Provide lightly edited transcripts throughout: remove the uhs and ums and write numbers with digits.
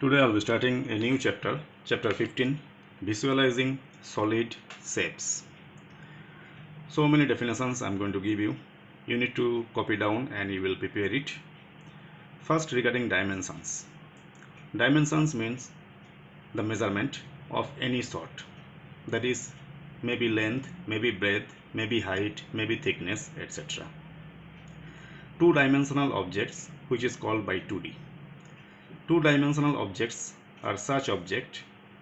Today I'll be starting a new chapter, chapter 15, visualizing solid shapes. So many definitions I'm going to give you. You need to copy down and you will prepare it. First, regarding dimensions. Dimensions means the measurement of any sort. That is, maybe length, maybe breadth, maybe height, maybe thickness, etc. Two-dimensional objects, which is called by 2D. Two-dimensional objects are such objects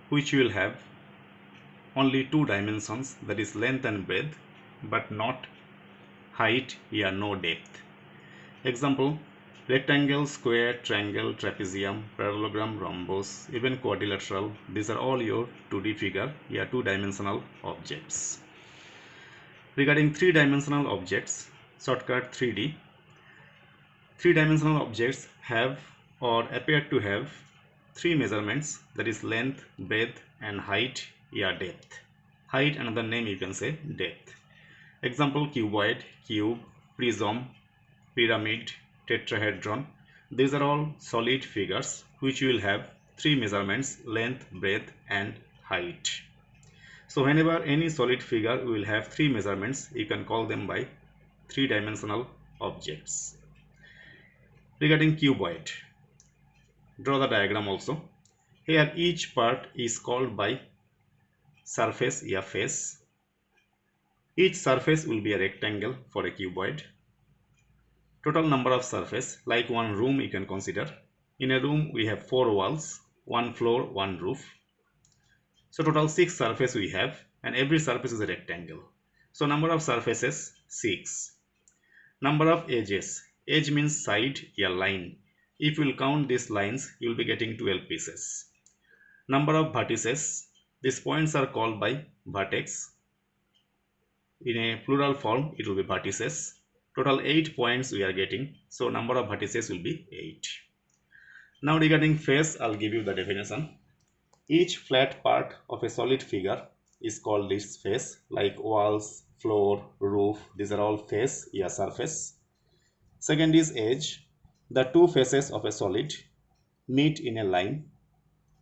which will have only two dimensions, that is length and breadth, but not height or no depth. Example: rectangle, square, triangle, trapezium, parallelogram, rhombus, even quadrilateral. These are all your 2D figure, two-dimensional objects. Regarding three-dimensional objects, shortcut 3D. Three-dimensional objects have or appear to have three measurements, that is length, breadth and height or depth. Height, another name you can say depth. Example: cuboid, cube, prism, pyramid, tetrahedron. These are all solid figures which will have three measurements: length, breadth and height. So whenever any solid figure will have three measurements, you can call them by three-dimensional objects. Regarding cuboid, draw the diagram also. Here each part is called by surface or face. Each surface will be a rectangle for a cuboid. Total number of surface, like one room you can consider. In a room we have four walls, one floor, one roof. So total six surface we have, and every surface is a rectangle. So number of surfaces 6. Number of edges. Edge means side or line. If you will count these lines, you will be getting 12 pieces. Number of vertices. These points are called by vertex. In a plural form, it will be vertices. Total 8 points we are getting. So number of vertices will be 8. Now regarding face, I'll give you the definition. Each flat part of a solid figure is called its face, like walls, floor, roof. These are all face or surface. Second is edge. The two faces of a solid meet in a line.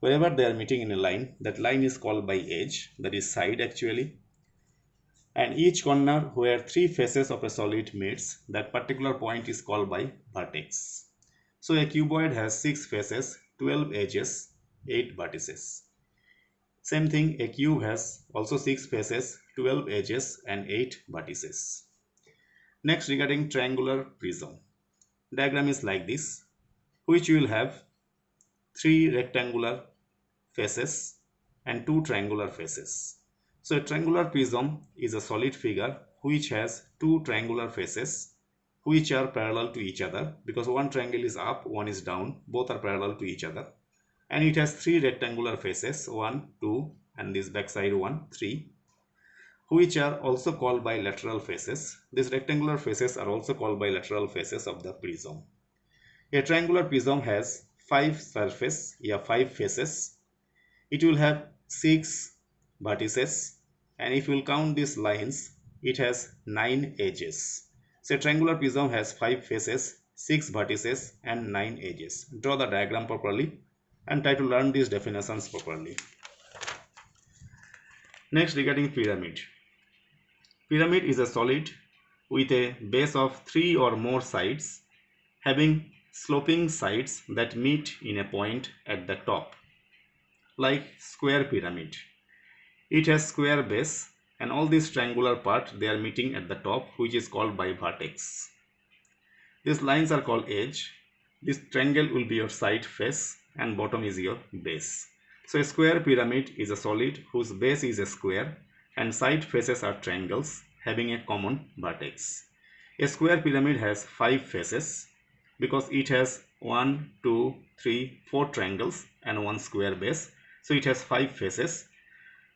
Wherever they are meeting in a line, that line is called by edge, that is side actually. And each corner where three faces of a solid meets, that particular point is called by vertex. So a cuboid has 6 faces, 12 edges, 8 vertices. Same thing, a cube has also 6 faces, 12 edges and 8 vertices. Next, regarding triangular prism. Diagram is like this, which will have 3 rectangular faces and 2 triangular faces. So a triangular prism is a solid figure which has 2 triangular faces which are parallel to each other, because one triangle is up, one is down, both are parallel to each other. And it has 3 rectangular faces, 1, 2 and this back side 1, 3, which are also called by lateral faces. These rectangular faces are also called by lateral faces of the prism. A triangular prism has 5 surfaces or 5 faces. It will have 6 vertices, and if you will count these lines, it has 9 edges. So a triangular prism has 5 faces, 6 vertices and 9 edges. Draw the diagram properly and try to learn these definitions properly. Next, regarding pyramid. Pyramid is a solid with a base of 3 or more sides, having sloping sides that meet in a point at the top, like square pyramid. It has square base and all these triangular part, they are meeting at the top, which is called by vertex. These lines are called edge. This triangle will be your side face and bottom is your base. So a square pyramid is a solid whose base is a square and side faces are triangles having a common vertex. A square pyramid has 5 faces because it has 1, 2, 3, 4 triangles and one square base. So it has 5 faces.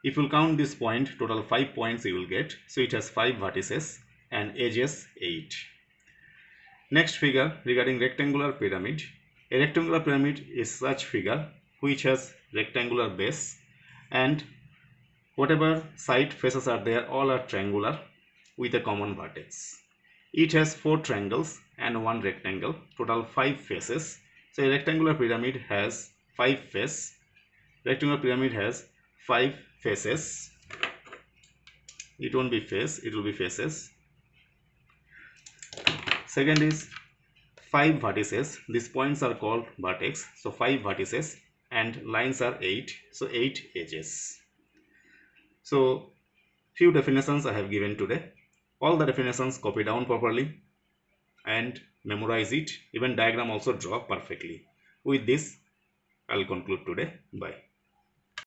If you count this point, total 5 points you will get. So it has 5 vertices and edges 8. Next figure, regarding rectangular pyramid. A rectangular pyramid is such figure which has rectangular base and whatever side faces are there, all are triangular with a common vertex. It has 4 triangles and 1 rectangle, total 5 faces. So a rectangular pyramid has 5 face. Rectangular pyramid has 5 faces. It won't be face, it will be faces. Second is 5 vertices. These points are called vertex. So 5 vertices, and lines are 8. So 8 edges. So few definitions I have given today. All the definitions copy down properly and memorize it. Even diagram also draw perfectly. With this, I'll conclude today. Bye.